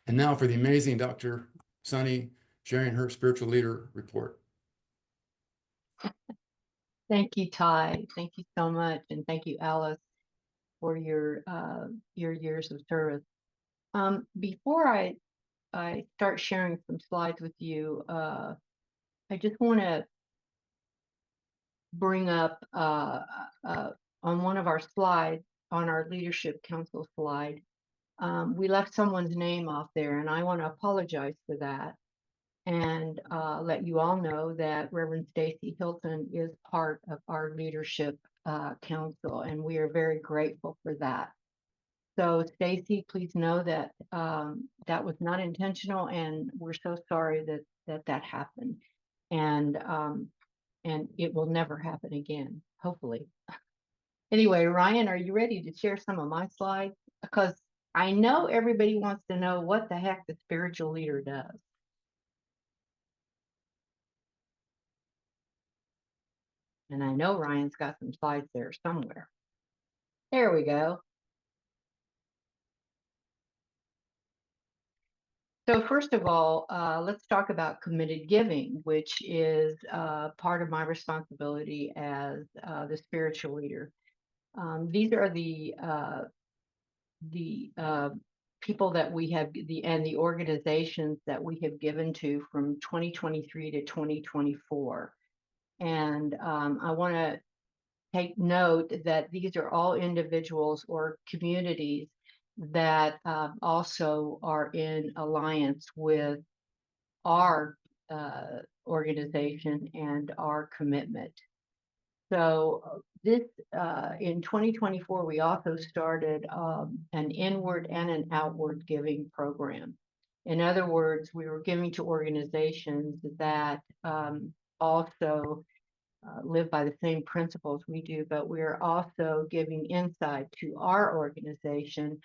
And now for the amazing Dr. Soni sharing her spiritual leader report. Thank you, Ty. Thank you so much, and thank you, Alice, for your years of service. Before I start sharing some slides with you, I just want to bring up on one of our slides, on our Leadership Council slide, we left someone's name off there, and I want to apologize for that and let you all know that Reverend Stacy Hilton is part of our Leadership Council, and we are very grateful for that. So Stacy, please know that that was not intentional, and we're so sorry that happened, and it will never happen again, hopefully. Anyway, Ryan, are you ready to share some of my slides? Because I know everybody wants to know what the heck the spiritual leader does. And I know Ryan's got some slides there somewhere. There we go. So first of all, let's talk about committed giving, which is part of my responsibility as the spiritual leader. These are the people that we have, and the organizations that we have given to from 2023 to 2024. And I want to take note that these are all individuals or communities that also are in alliance with our organization and our commitment. So this in 2024, we also started an inward and an outward giving program. In other words, we were giving to organizations that also live by the same principles we do, but we're also giving inside to our organization,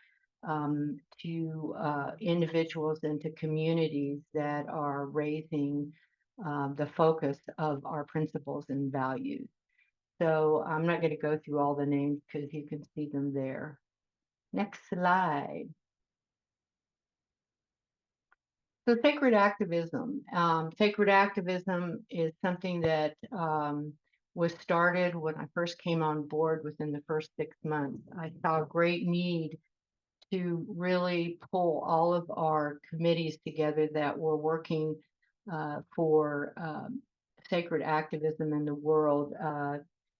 to individuals and to communities that are raising the focus of our principles and values. So I'm not going to go through all the names because you can see them there. Next slide. So sacred activism. Sacred activism is something that was started when I first came on board within the first 6 months. I saw a great need to really pull all of our committees together that were working for sacred activism in the world.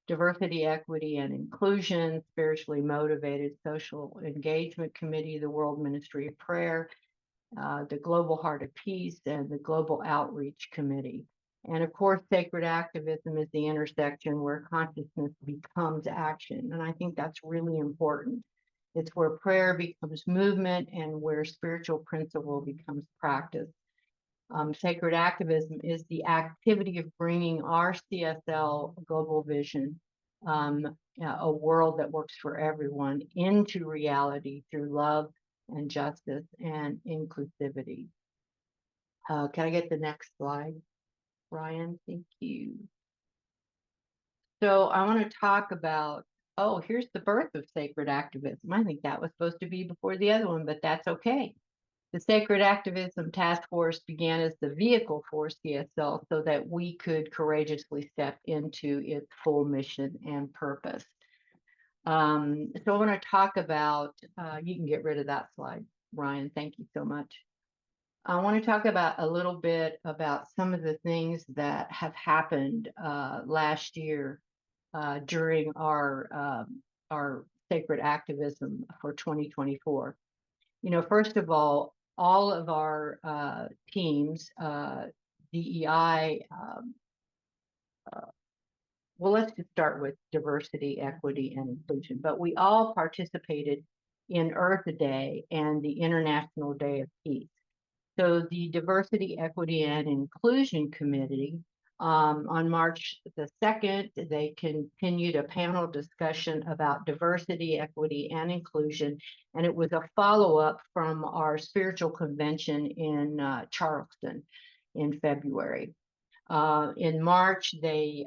Diversity, Equity, and Inclusion, Spiritually Motivated Social Engagement Committee, the World Ministry of Prayer, the Global Heart of Peace, and the Global Outreach Committee. And of course, sacred activism is the intersection where consciousness becomes action. And I think that's really important. It's where prayer becomes movement and where spiritual principle becomes practice. Sacred activism is the activity of bringing our CSL global vision, a world that works for everyone, into reality through love and justice and inclusivity. Can I get the next slide, Ryan? Thank you. So I want to talk about, oh, here's the birth of sacred activism. I think that was supposed to be before the other one, but that's okay. The Sacred Activism Task Force began as the vehicle for CSL so that we could courageously step into its full mission and purpose. So I want to talk about, you can get rid of that slide, Ryan, thank you so much. I want to talk about a little bit about some of the things that have happened last year during our sacred activism for 2024. You know, first of all of our teams, DEI, well, let's just start with diversity, equity, and inclusion. But we all participated in Earth Day and the International Day of Peace. So the Diversity, Equity, and Inclusion Committee, on March the 2nd, they continued a panel discussion about diversity, equity, and inclusion. And it was a follow-up from our spiritual convention in Charleston in February. In March, they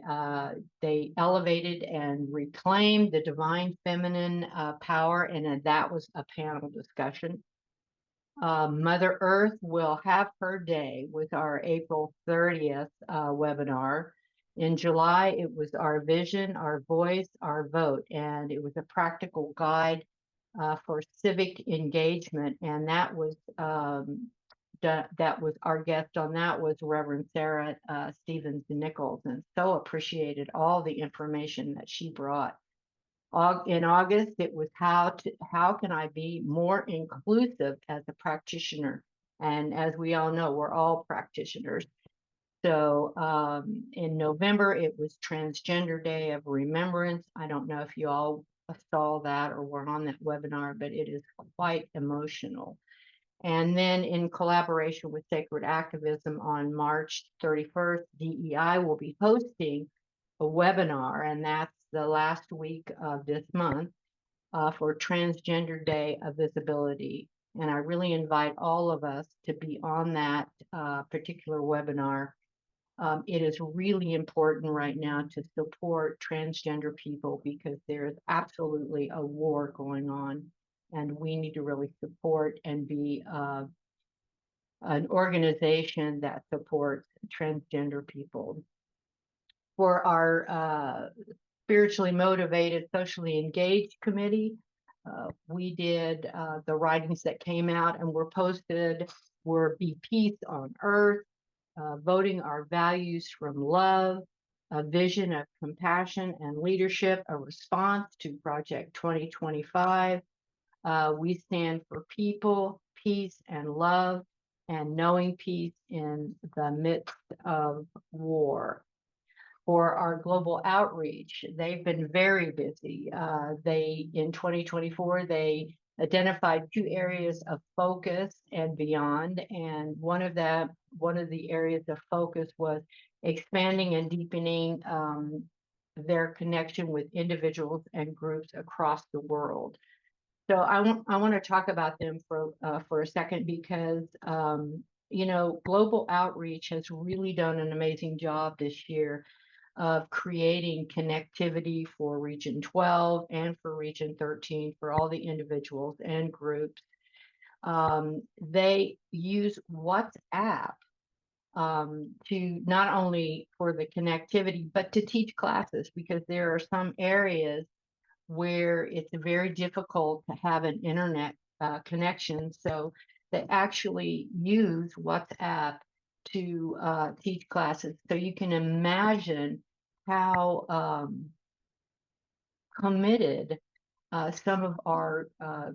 elevated and reclaimed the divine feminine power, and that was a panel discussion. Mother Earth will have her day with our April 30th webinar. In July, it was our vision, our voice, our vote, and it was a practical guide for civic engagement. And that was our guest on that was Reverend Sarah Stevens Nichols, and so appreciated all the information that she brought. In August, it was how can I be more inclusive as a practitioner? And as we all know, we're all practitioners. So in November, it was Transgender Day of Remembrance. I don't know if you all saw that or were on that webinar, but it is quite emotional. And then in collaboration with Sacred Activism on March 31st, DEI will be hosting a webinar, and that's the last week of this month for Transgender Day of Visibility. And I really invite all of us to be on that particular webinar. It is really important right now to support transgender people because there is absolutely a war going on, and we need to really support and be an organization that supports transgender people. For our spiritually motivated, socially engaged committee, we did the writings that came out and were posted were Be Peace on Earth, Voting Our Values from Love, A Vision of Compassion and Leadership, a response to Project 2025. We stand for people, peace, and love, and knowing peace in the midst of war. For our global outreach, they've been very busy. In 2024, they identified 2 areas of focus and beyond, and one of the areas of focus was expanding and deepening their connection with individuals and groups across the world. So I want to talk about them for a second because global outreach has really done an amazing job this year of creating connectivity for Region 12 and for Region 13 for all the individuals and groups. They use WhatsApp to not only for the connectivity, but to teach classes, because there are some areas where it's very difficult to have an internet connection. So they actually use WhatsApp to teach classes. So you can imagine how committed some of our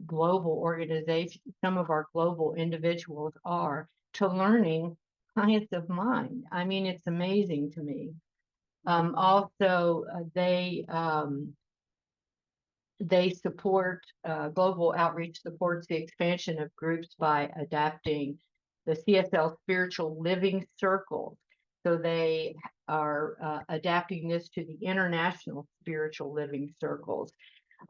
global organizations, some of our global individuals are to learning science of mind. I mean, it's amazing to me. Also, they support, global outreach supports the expansion of groups by adapting the CSL spiritual living circles. So they are adapting this to the international spiritual living circles.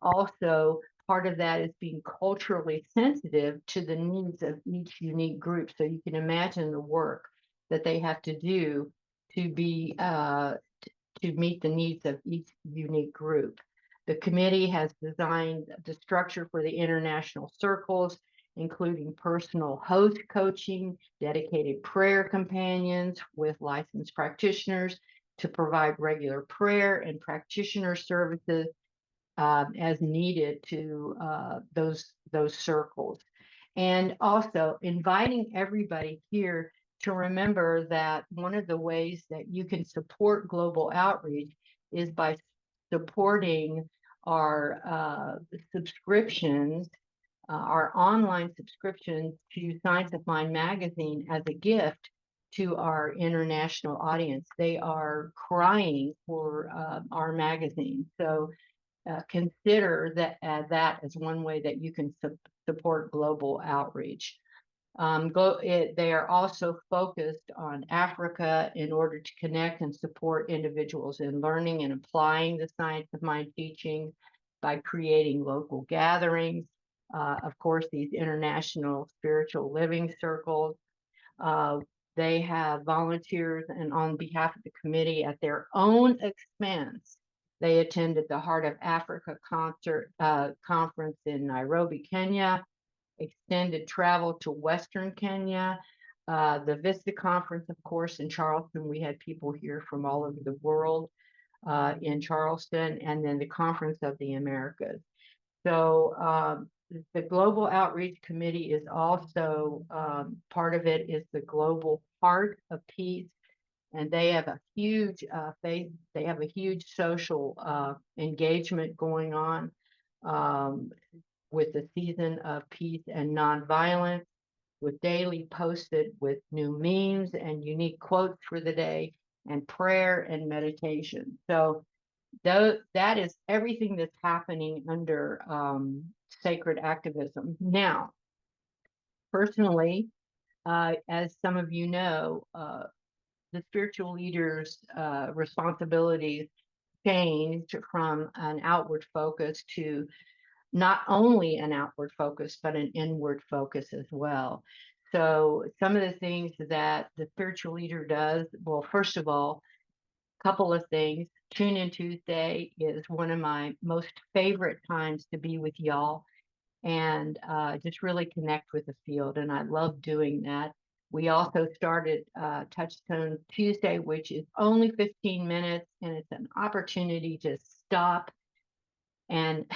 Also, part of that is being culturally sensitive to the needs of each unique group. So you can imagine the work that they have to do to be to meet the needs of each unique group. The committee has designed the structure for the international circles, including personal host coaching, dedicated prayer companions with licensed practitioners to provide regular prayer and practitioner services as needed to those circles. And also inviting everybody here to remember that one of the ways that you can support global outreach is by supporting our subscriptions, our online subscriptions to Science of Mind magazine as a gift to our international audience. They are crying for our magazine. So consider that as one way that you can support global outreach. They are also focused on Africa in order to connect and support individuals in learning and applying the Science of Mind teachings by creating local gatherings. Of course, these international spiritual living circles. They have volunteers, and on behalf of the committee at their own expense, they attended the Heart of Africa conference in Nairobi, Kenya, extended travel to Western Kenya. The Vista Conference, of course, in Charleston, we had people here from all over the world in Charleston, and then the Conference of the Americas. So the Global Outreach Committee is also part of it is the Global Heart of Peace, and they have a huge they have a huge social engagement going on with the season of peace and nonviolence, with daily posted with new memes and unique quotes for the day, and prayer and meditation. So that is everything that's happening under sacred activism. Now, personally, as some of you know, the spiritual leader's responsibilities changed from an outward focus to not only an outward focus, but an inward focus as well. So some of the things that the spiritual leader does, well, first of all, couple of things. Tune In Tuesday is one of my most favorite times to be with y'all and just really connect with the field. And I love doing that. We also started Touchstone Tuesday, which is only 15 minutes, and it's an opportunity to stop and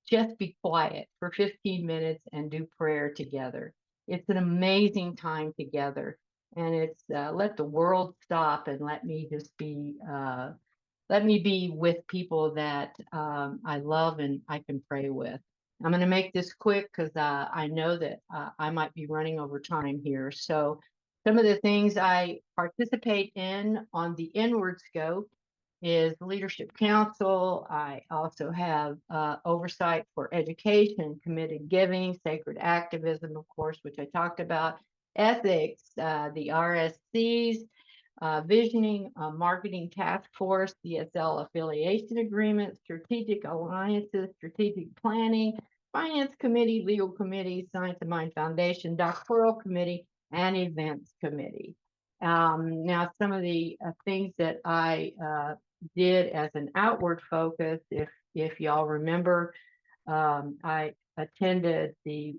just be quiet for 15 minutes and do prayer together. It's an amazing time together. And it's let the world stop and let me just be with people that I love and I can pray with. I'm going to make this quick because I know that I might be running over time here. So some of the things I participate in on the inward scope is Leadership Council. I also have oversight for education, committed giving, sacred activism, of course, which I talked about, ethics, the RSCs, visioning, marketing task force, CSL affiliation agreement, strategic alliances, strategic planning, finance committee, legal committee, Science of Mind Foundation, doctoral committee, and events committee. Now, some of the things that I did as an outward focus, if y'all remember, I attended the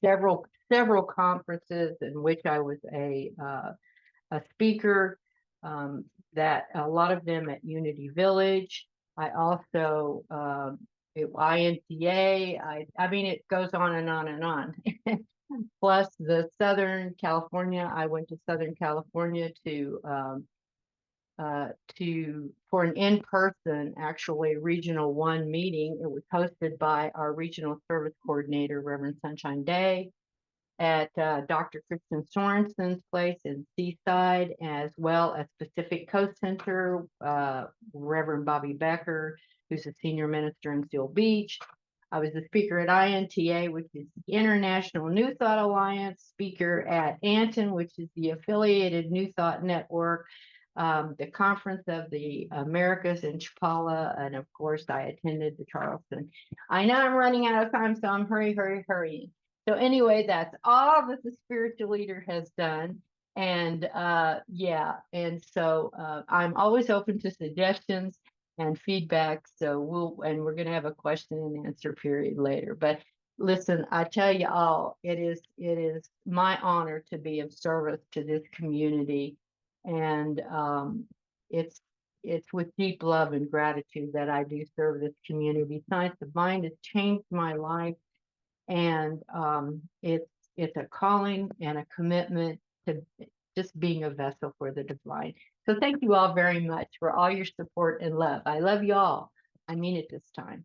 several conferences in which I was a speaker, that a lot of them at Unity Village. I also INTA. I mean, it goes on and on and on. Plus the Southern California. I went to Southern California for an in-person, actually, Regional 1 meeting. It was hosted by our regional service coordinator, Reverend Sunshine Day, at Dr. Kristen Sorensen's place in Seaside, as well as Pacific Coast Center, Reverend Bobby Becker, who's a senior minister in Seal Beach. I was the speaker at INTA, which is the International New Thought Alliance, speaker at Anton, which is the affiliated New Thought Network, the Conference of the Americas in Chapala, and of course, I attended the Charleston. I know I'm running out of time, so I'm hurrying. So anyway, that's all that the spiritual leader has done. And yeah, and so I'm always open to suggestions and feedback. So we're going to have a question and answer period later. But listen, I tell you all, it is my honor to be of service to this community. And it's with deep love and gratitude that I do serve this community. Science of Mind has changed my life. And it's a calling and a commitment to just being a vessel for the divine. So thank you all very much for all your support and love. I love you all. I mean it this time.